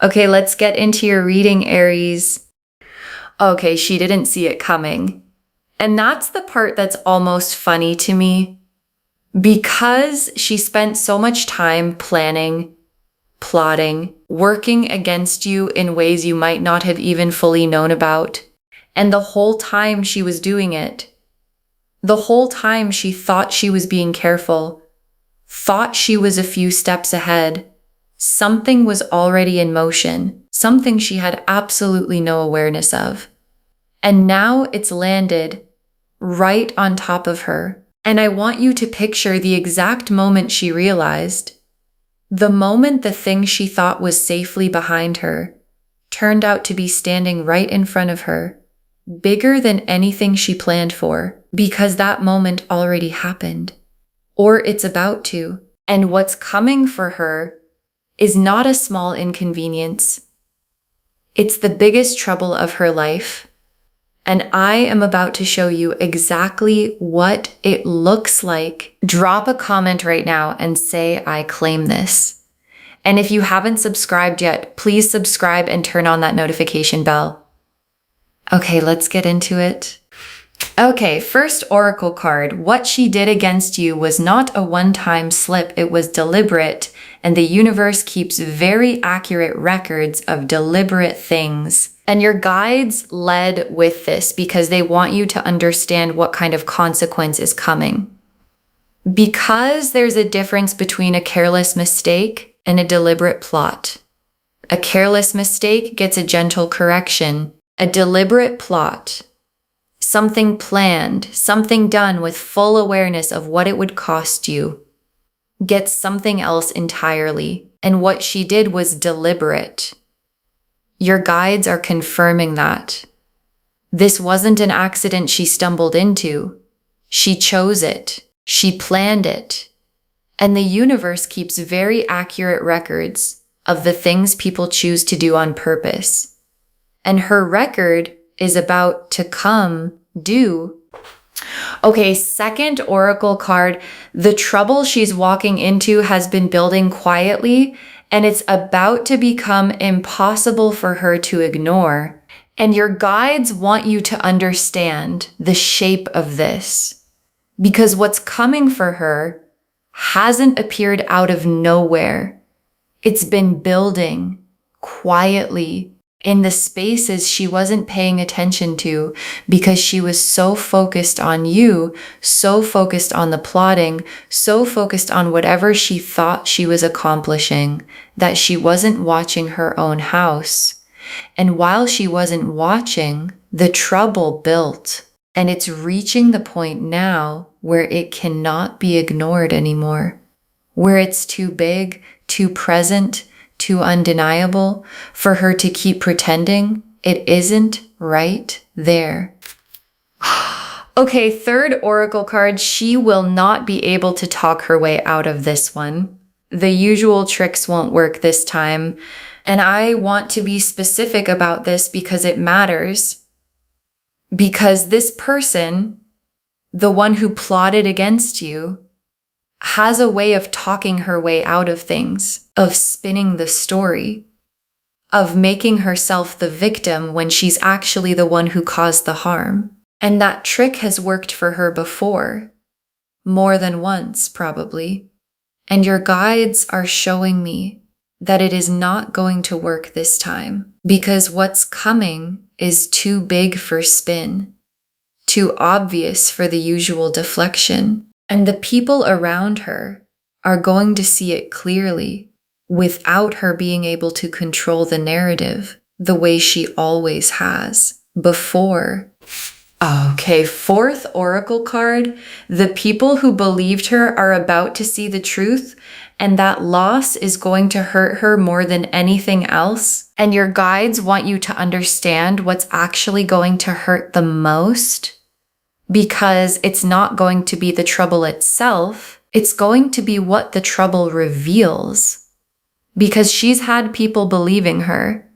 Okay, let's get into your reading, Aries. Okay, she didn't see it coming. And that's the part that's almost funny to me. Because she spent so much time planning, plotting, working against you in ways you might not have even fully known about. And the whole time she was doing it, the whole time she thought she was being careful, thought she was a few steps ahead, something was already in motion, something she had absolutely no awareness of. And now it's landed right on top of her. And I want you to picture the exact moment she realized. The moment the thing she thought was safely behind her turned out to be standing right in front of her, bigger than anything she planned for, because that moment already happened. Or it's about to. And what's coming for her is not a small inconvenience. It's the biggest trouble of her life. And I am about to show you exactly what it looks like. Drop a comment right now and say, I claim this. And if you haven't subscribed yet, please subscribe and turn on that notification bell. Okay, let's get into it. Okay, first oracle card. What she did against you was not a one-time slip. It was deliberate, and the universe keeps very accurate records of deliberate things. And your guides led with this because they want you to understand what kind of consequence is coming. Because there's a difference between a careless mistake and a deliberate plot. A careless mistake gets a gentle correction. A deliberate plot, something planned, something done with full awareness of what it would cost you, gets something else entirely. And what she did was deliberate. Your guides are confirming that. This wasn't an accident she stumbled into. She chose it. She planned it. And the universe keeps very accurate records of the things people choose to do on purpose. And her record is about to come due. Okay, second oracle card. The trouble she's walking into has been building quietly, and it's about to become impossible for her to ignore. And your guides want you to understand the shape of this, because what's coming for her hasn't appeared out of nowhere. It's been building quietly in the spaces she wasn't paying attention to because she was so focused on you, so focused on the plotting, so focused on whatever she thought she was accomplishing, that she wasn't watching her own house. And while she wasn't watching, the trouble built. And it's reaching the point now where it cannot be ignored anymore, where it's too big, too present, too undeniable for her to keep pretending it isn't right there. Okay, third oracle card. She will not be able to talk her way out of this one. The usual tricks won't work this time. And I want to be specific about this because it matters. Because this person, the one who plotted against you, has a way of talking her way out of things, of spinning the story, of making herself the victim when she's actually the one who caused the harm. And that trick has worked for her before, more than once probably. And your guides are showing me that it is not going to work this time, because what's coming is too big for spin, too obvious for the usual deflection. And the people around her are going to see it clearly without her being able to control the narrative the way she always has before. Okay, fourth oracle card. The people who believed her are about to see the truth, and that loss is going to hurt her more than anything else. And your guides want you to understand what's actually going to hurt the most. Because it's not going to be the trouble itself, it's going to be what the trouble reveals. Because she's had people believing her,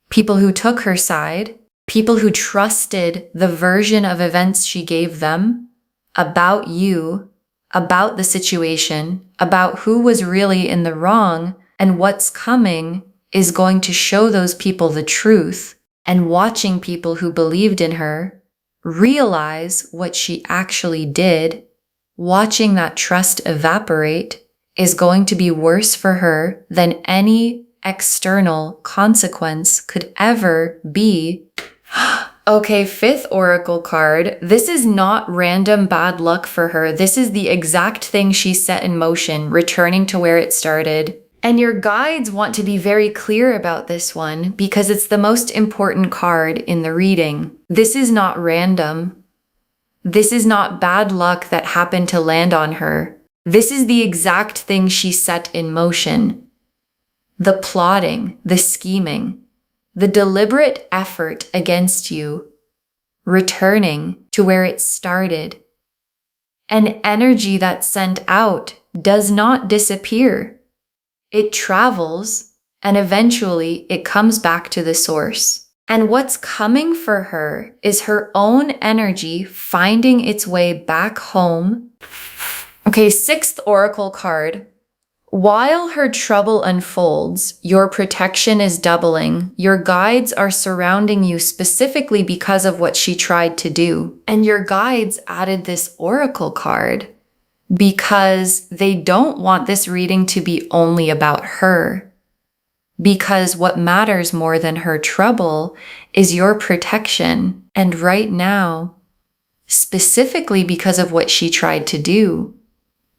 people who took her side, people who trusted the version of events she gave them about you, about the situation, about who was really in the wrong, and what's coming is going to show those people the truth, and watching people who believed in her realize what she actually did, watching that trust evaporate, is going to be worse for her than any external consequence could ever be. Okay, fifth oracle card. This is not random bad luck for her. This is the exact thing she set in motion, returning to where it started. And your guides want to be very clear about this one because it's the most important card in the reading. This is not random. This is not bad luck that happened to land on her. This is the exact thing she set in motion. The plotting, the scheming, the deliberate effort against you, returning to where it started. An energy that's sent out does not disappear. It travels, and eventually it comes back to the source. And what's coming for her is her own energy finding its way back home. Okay, sixth oracle card. While her trouble unfolds, your protection is doubling. Your guides are surrounding you specifically because of what she tried to do. And your guides added this oracle card because they don't want this reading to be only about her. Because what matters more than her trouble is your protection. And right now, specifically because of what she tried to do,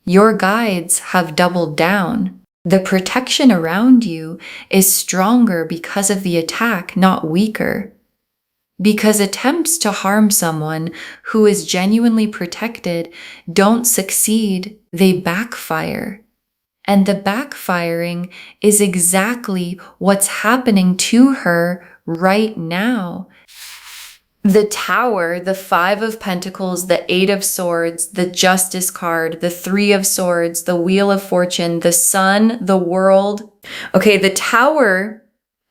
your guides have doubled down. The protection around you is stronger because of the attack, not weaker. Because attempts to harm someone who is genuinely protected don't succeed, they backfire. And the backfiring is exactly what's happening to her right now. The Tower, the Five of Pentacles, the Eight of Swords, the Justice card, the Three of Swords, the Wheel of Fortune, the Sun, the World. Okay, the Tower,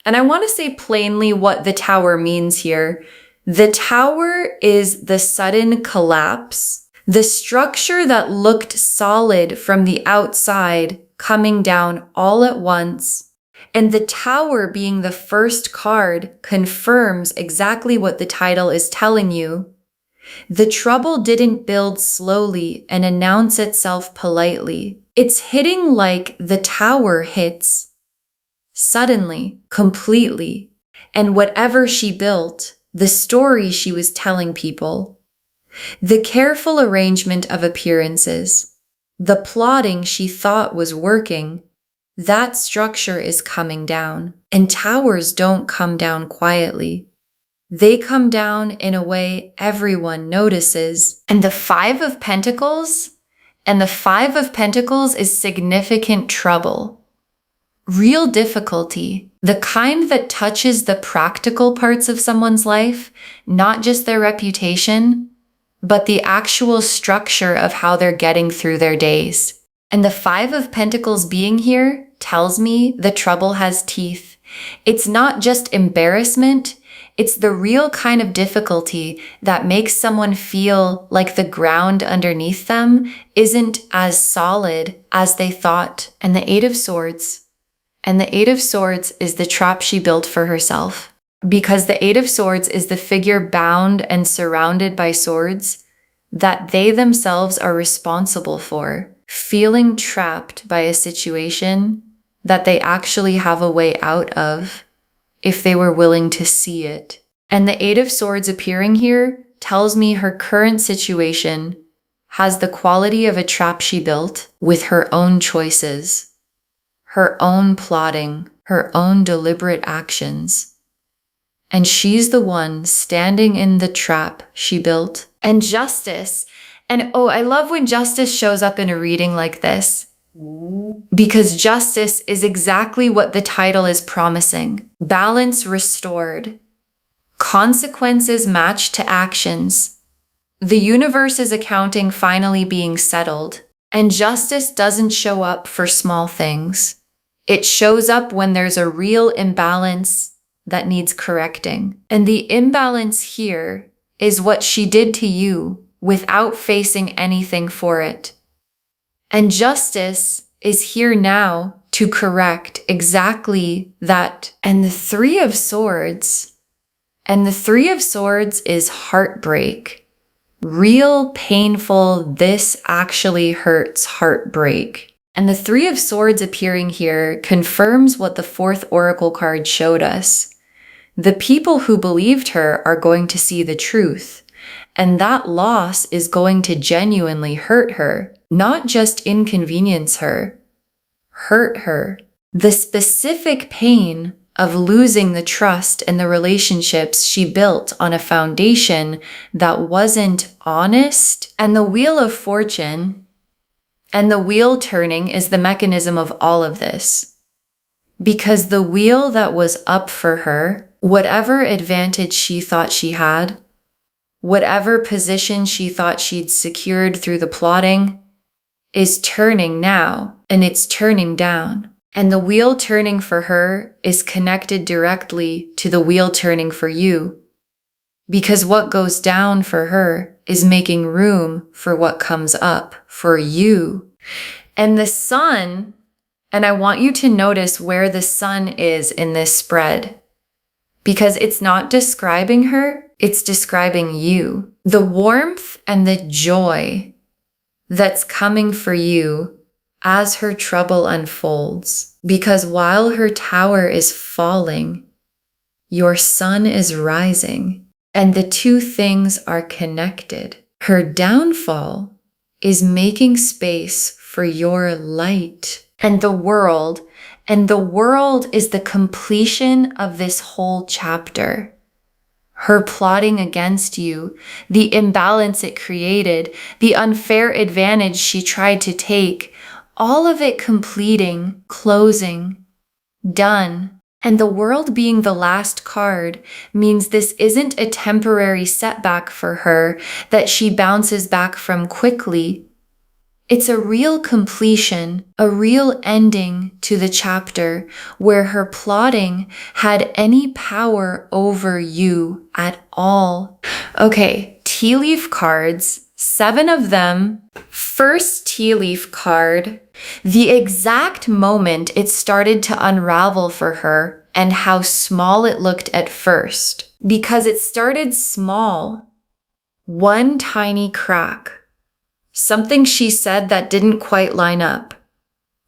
and I want to say plainly what the Tower means here. The Tower is the sudden collapse, the structure that looked solid from the outside coming down all at once. And the Tower being the first card confirms exactly what the title is telling you. The trouble didn't build slowly and announce itself politely. It's hitting like the Tower hits suddenly, completely. And whatever she built, the story she was telling people, the careful arrangement of appearances, the plotting she thought was working, that structure is coming down. And towers don't come down quietly. They come down in a way everyone notices. And the Five of Pentacles is significant trouble. Real difficulty. The kind that touches the practical parts of someone's life, not just their reputation, but the actual structure of how they're getting through their days. And the Five of Pentacles being here tells me the trouble has teeth. It's not just embarrassment, it's the real kind of difficulty that makes someone feel like the ground underneath them isn't as solid as they thought. And the Eight of Swords. And the Eight of Swords is the trap she built for herself. Because the Eight of Swords is the figure bound and surrounded by swords that they themselves are responsible for, feeling trapped by a situation that they actually have a way out of if they were willing to see it. And the Eight of Swords appearing here tells me her current situation has the quality of a trap she built with her own choices, her own plotting, her own deliberate actions. And she's the one standing in the trap she built. And Justice. And oh, I love when Justice shows up in a reading like this. Because Justice is exactly what the title is promising. Balance restored. Consequences matched to actions. The universe's accounting finally being settled. And justice doesn't show up for small things. It shows up when there's a real imbalance that needs correcting. And the imbalance here is what she did to you without facing anything for it. And justice is here now to correct exactly that. And the Three of Swords, is heartbreak. Real painful, this actually hurts heartbreak. And the Three of Swords appearing here confirms what the fourth oracle card showed us. The people who believed her are going to see the truth, and that loss is going to genuinely hurt her, not just inconvenience her, hurt her. The specific pain of losing the trust and the relationships she built on a foundation that wasn't honest. And the Wheel of Fortune and the wheel turning is the mechanism of all of this. Because the wheel that was up for her, whatever advantage she thought she had, whatever position she thought she'd secured through the plotting, is turning now, and it's turning down. And the wheel turning for her is connected directly to the wheel turning for you. Because what goes down for her is making room for what comes up for you. And the sun, and I want you to notice where the sun is in this spread. Because it's not describing her, it's describing you. The warmth and the joy that's coming for you as her trouble unfolds. Because while her tower is falling, your sun is rising. And the two things are connected. Her downfall is making space for your light. And the world is the completion of this whole chapter. Her plotting against you, the imbalance it created, the unfair advantage she tried to take, all of it completing, closing, done. And the world being the last card means this isn't a temporary setback for her that she bounces back from quickly. It's a real completion, a real ending to the chapter where her plotting had any power over you at all. Okay, tea leaf cards, 7 of them. First tea leaf card, the exact moment it started to unravel for her and how small it looked at first. Because it started small. One tiny crack. Something she said that didn't quite line up.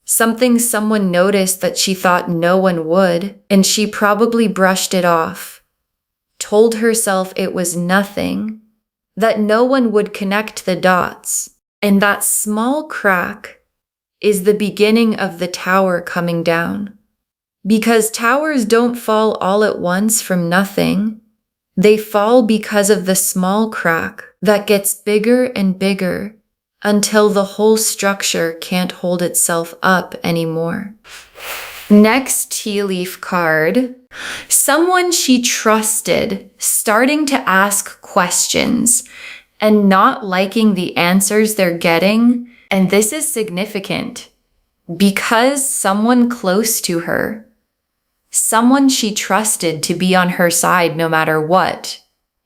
Something someone noticed that she thought no one would, and she probably brushed it off. Told herself it was nothing, that no one would connect the dots. And that small crack is the beginning of the tower coming down. Because towers don't fall all at once from nothing. They fall because of the small crack that gets bigger and bigger until the whole structure can't hold itself up anymore. Next tea leaf card, someone she trusted starting to ask questions and not liking the answers they're getting. And this is significant because someone close to her, someone she trusted to be on her side no matter what,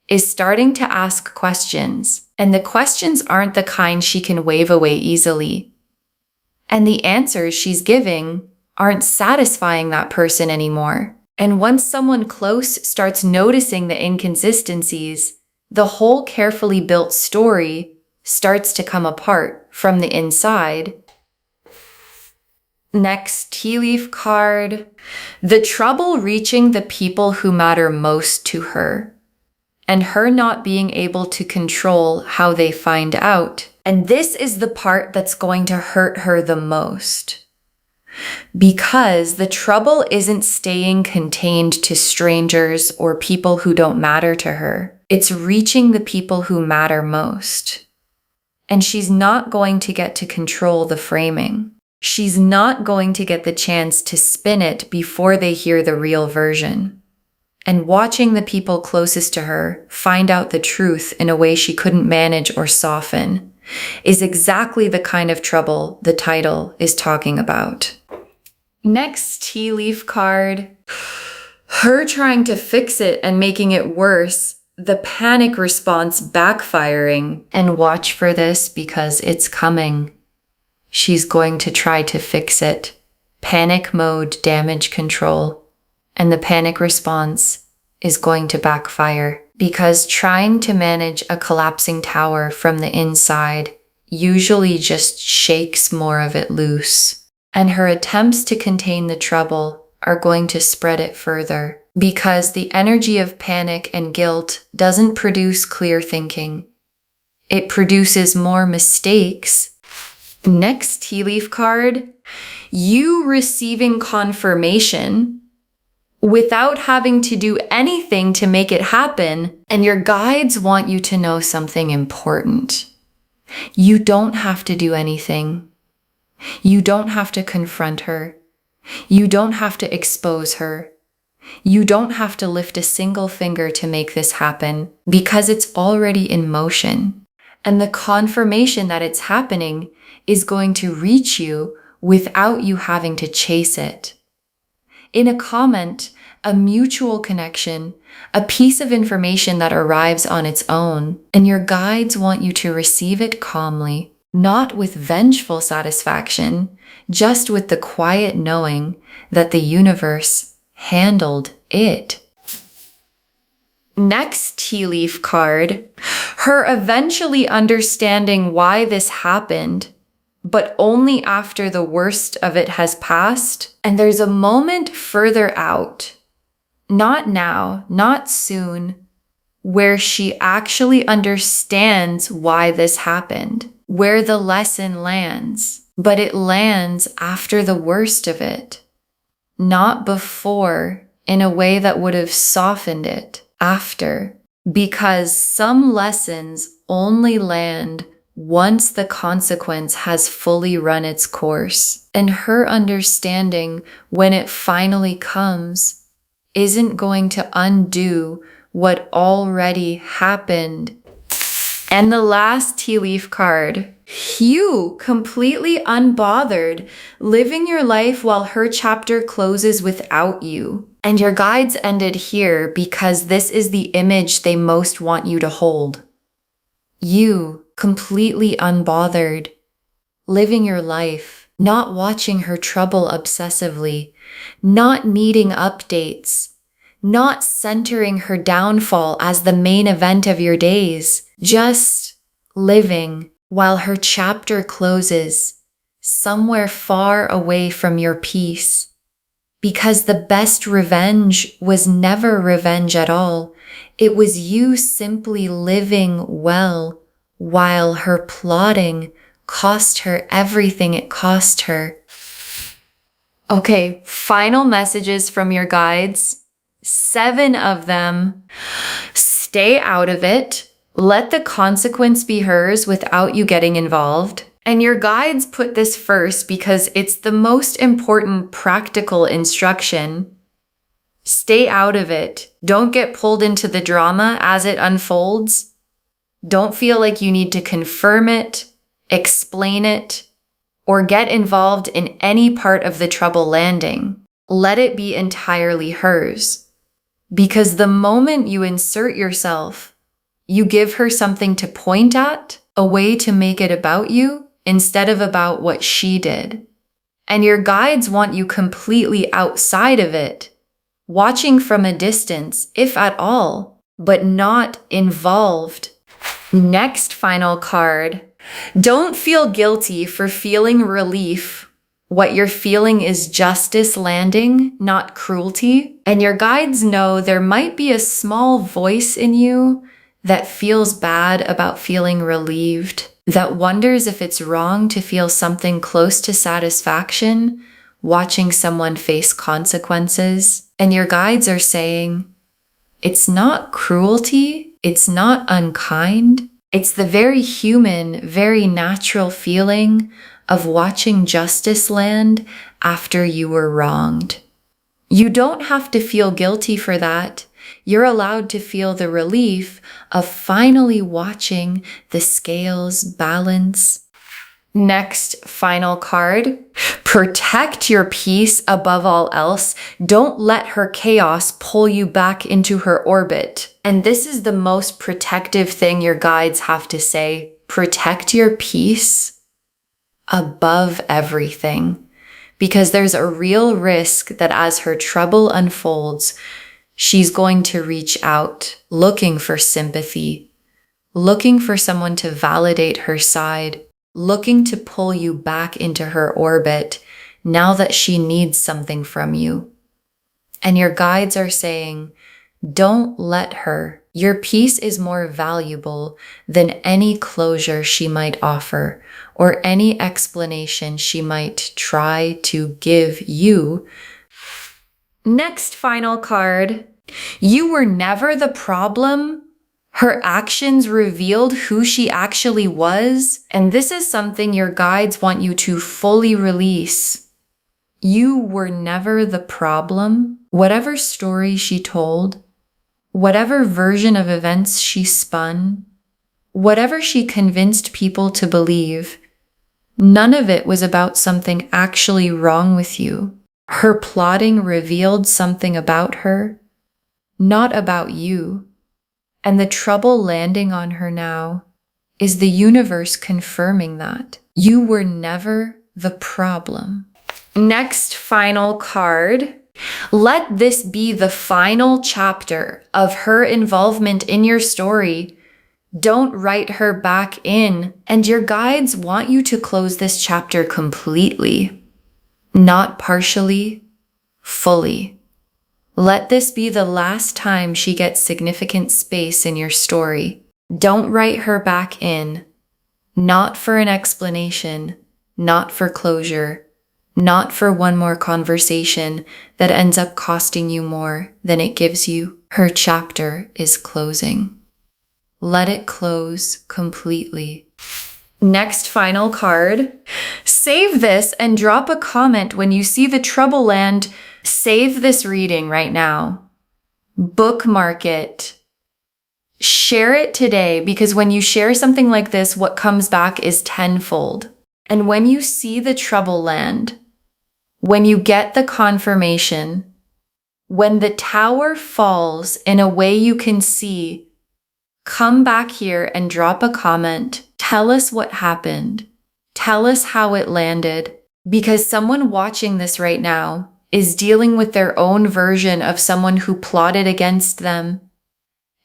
is starting to ask questions. And the questions aren't the kind she can wave away easily. And the answers she's giving aren't satisfying that person anymore. And once someone close starts noticing the inconsistencies, the whole carefully built story starts to come apart from the inside. Next tea leaf card, the trouble reaching the people who matter most to her, and her not being able to control how they find out. And this is the part that's going to hurt her the most. Because the trouble isn't staying contained to strangers or people who don't matter to her. It's reaching the people who matter most. And she's not going to get to control the framing. She's not going to get the chance to spin it before they hear the real version. And watching the people closest to her find out the truth in a way she couldn't manage or soften is exactly the kind of trouble the title is talking about. Next tea leaf card, her trying to fix it and making it worse, the panic response backfiring. And watch for this because it's coming. She's going to try to fix it. panic mode damage control, and the panic response is going to backfire because trying to manage a collapsing tower from the inside usually just shakes more of it loose. And her attempts to contain the trouble are going to spread it further because the energy of panic and guilt doesn't produce clear thinking. It produces more mistakes. Next tea leaf card, you receiving confirmation without having to do anything to make it happen, and your guides want you to know something important. You don't have to do anything. You don't have to confront her. You don't have to expose her. You don't have to lift a single finger to make this happen because it's already in motion. And the confirmation that it's happening is going to reach you without you having to chase it. In a comment, a mutual connection, a piece of information that arrives on its own, and your guides want you to receive it calmly, not with vengeful satisfaction, just with the quiet knowing that the universe handled it. Next tea leaf card, her eventually understanding why this happened, but only after the worst of it has passed. And there's a moment further out, not now, not soon, where she actually understands why this happened, where the lesson lands, but it lands after the worst of it, not before, in a way that would have softened it after, because some lessons only land once the consequence has fully run its course. And her understanding, when it finally comes, isn't going to undo what already happened. And the last tea leaf card, you completely unbothered, living your life while her chapter closes without you. And your guides ended here because this is the image they most want you to hold. You completely unbothered, living your life, not watching her trouble obsessively, not needing updates, not centering her downfall as the main event of your days, just living while her chapter closes, somewhere far away from your peace. Because the best revenge was never revenge at all. It was you simply living well while her plotting cost her everything it cost her. Okay, final messages from your guides. 7 of them. Stay out of it. Let the consequence be hers without you getting involved. And your guides put this first because it's the most important practical instruction. Stay out of it. Don't get pulled into the drama as it unfolds. Don't feel like you need to confirm it, explain it, or get involved in any part of the trouble landing. Let it be entirely hers. Because the moment you insert yourself, you give her something to point at, a way to make it about you, instead of about what she did. And your guides want you completely outside of it, watching from a distance, if at all, but not involved. Next final card. Don't feel guilty for feeling relief. What you're feeling is justice landing, not cruelty. And your guides know there might be a small voice in you that feels bad about feeling relieved, that wonders if it's wrong to feel something close to satisfaction, watching someone face consequences. And your guides are saying, it's not cruelty, it's not unkind, it's the very human, very natural feeling of watching justice land after you were wronged. You don't have to feel guilty for that. You're allowed to feel the relief of finally watching the scales balance. Next, final card. Protect your peace above all else. Don't let her chaos pull you back into her orbit. And this is the most protective thing your guides have to say. Protect your peace above everything. because there's a real risk that as her trouble unfolds, she's going to reach out, looking for sympathy, looking for someone to validate her side, looking to pull you back into her orbit now that she needs something from you. And your guides are saying, don't let her. Your peace is more valuable than any closure she might offer or any explanation she might try to give you. Next final card. You were never the problem. Her actions revealed who she actually was. And this is something your guides want you to fully release. You were never the problem. Whatever story she told, whatever version of events she spun, whatever she convinced people to believe, none of it was about something actually wrong with you. Her plotting revealed something about her, not about you. And the trouble landing on her now is the universe confirming that. You were never the problem. Next final card. Let this be the final chapter of her involvement in your story. Don't write her back in. And your guides want you to close this chapter completely, not partially, fully. Let this be the last time she gets significant space in your story. Don't write her back in, not for an explanation, not for closure, not for one more conversation that ends up costing you more than it gives you. Her chapter is closing. Let it close completely. Next final card. Save this and drop a comment when you see the trouble land. Save this reading right now. Bookmark it. Share it today, because when you share something like this, what comes back is tenfold. And when you see the trouble land, when you get the confirmation, when the tower falls in a way you can see, come back here and drop a comment. Tell us what happened. Tell us how it landed, because someone watching this right now is dealing with their own version of someone who plotted against them,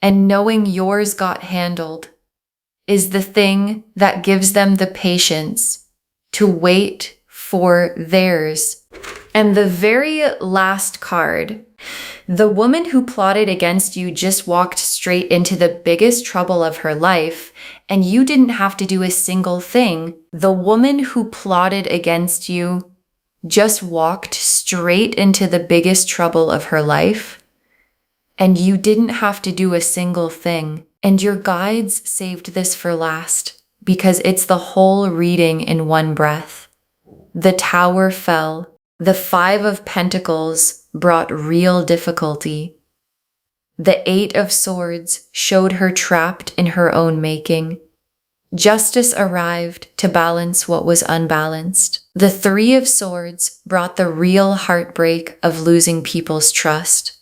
and knowing yours got handled is the thing that gives them the patience to wait for theirs. And the very last card, the woman who plotted against you just walked straight into the biggest trouble of her life, and you didn't have to do a single thing. The woman who plotted against you just walked straight into the biggest trouble of her life, and you didn't have to do a single thing. And your guides saved this for last, because it's the whole reading in one breath. The tower fell. The 5 of Pentacles brought real difficulty. The 8 of Swords showed her trapped in her own making. Justice arrived to balance what was unbalanced. The 3 of Swords brought the real heartbreak of losing people's trust.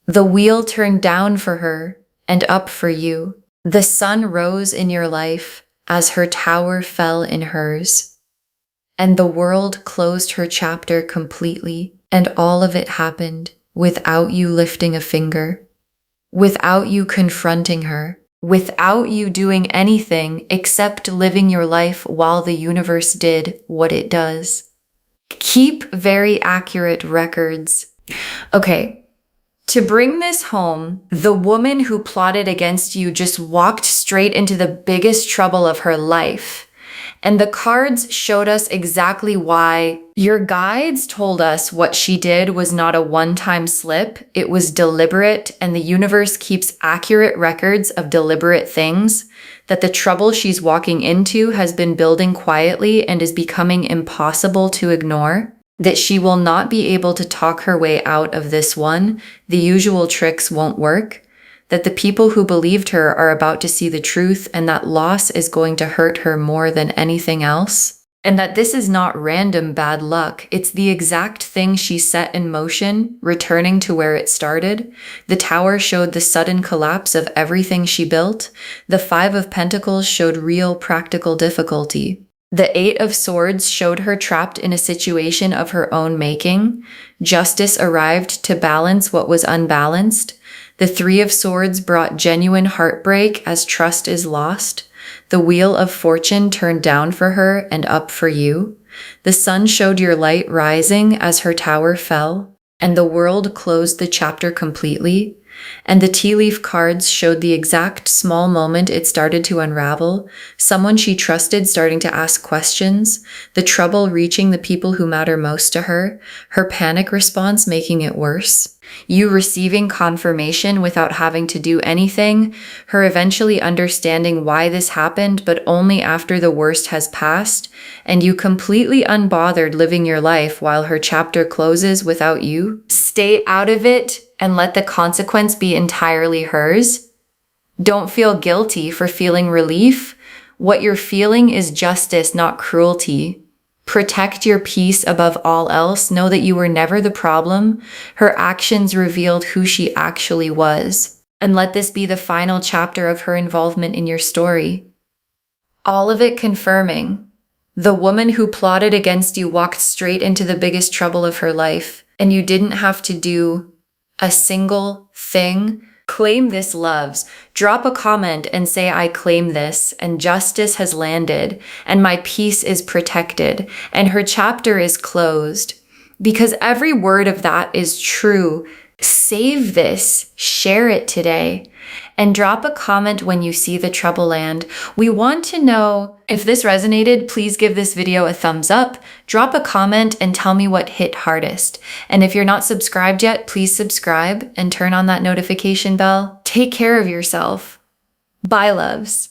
The wheel turned down for her and up for you. The sun rose in your life as her tower fell in hers. And the world closed her chapter completely, and all of it happened without you lifting a finger, without you confronting her, without you doing anything except living your life while the universe did what it does. Keep very accurate records. Okay, to bring this home, the woman who plotted against you just walked straight into the biggest trouble of her life. And the cards showed us exactly why. Your guides told us what she did was not a one-time slip. It was deliberate, and the universe keeps accurate records of deliberate things, that the trouble she's walking into has been building quietly and is becoming impossible to ignore, that she will not be able to talk her way out of this one. The usual tricks won't work. That the people who believed her are about to see the truth, and that loss is going to hurt her more than anything else. And that this is not random bad luck. It's the exact thing she set in motion, returning to where it started. The tower showed the sudden collapse of everything she built. The 5 of Pentacles showed real practical difficulty. The Eight of Swords showed her trapped in a situation of her own making. Justice arrived to balance what was unbalanced. The Three of Swords brought genuine heartbreak as trust is lost. The Wheel of Fortune turned down for her and up for you. The sun showed your light rising as her tower fell, and the world closed the chapter completely. And the tea leaf cards showed the exact small moment it started to unravel, someone she trusted starting to ask questions, the trouble reaching the people who matter most to her, her panic response making it worse, you receiving confirmation without having to do anything, her eventually understanding why this happened but only after the worst has passed, and you completely unbothered living your life while her chapter closes without you. Stay out of it and let the consequence be entirely hers. Don't feel guilty for feeling relief. What you're feeling is justice, not cruelty. Protect your peace above all else. Know that you were never the problem. Her actions revealed who she actually was. And let this be the final chapter of her involvement in your story. All of it confirming. The woman who plotted against you walked straight into the biggest trouble of her life, and you didn't have to do a single thing. Claim this, loves. Drop a comment and say, I claim this, and justice has landed, and my peace is protected, and her chapter is closed. Because every word of that is true. Save this, share it today, and drop a comment when you see the trouble land. We want to know if this resonated. Please give this video a thumbs up, drop a comment, and tell me what hit hardest. And if you're not subscribed yet, please subscribe and turn on that notification bell. Take care of yourself. Bye, loves.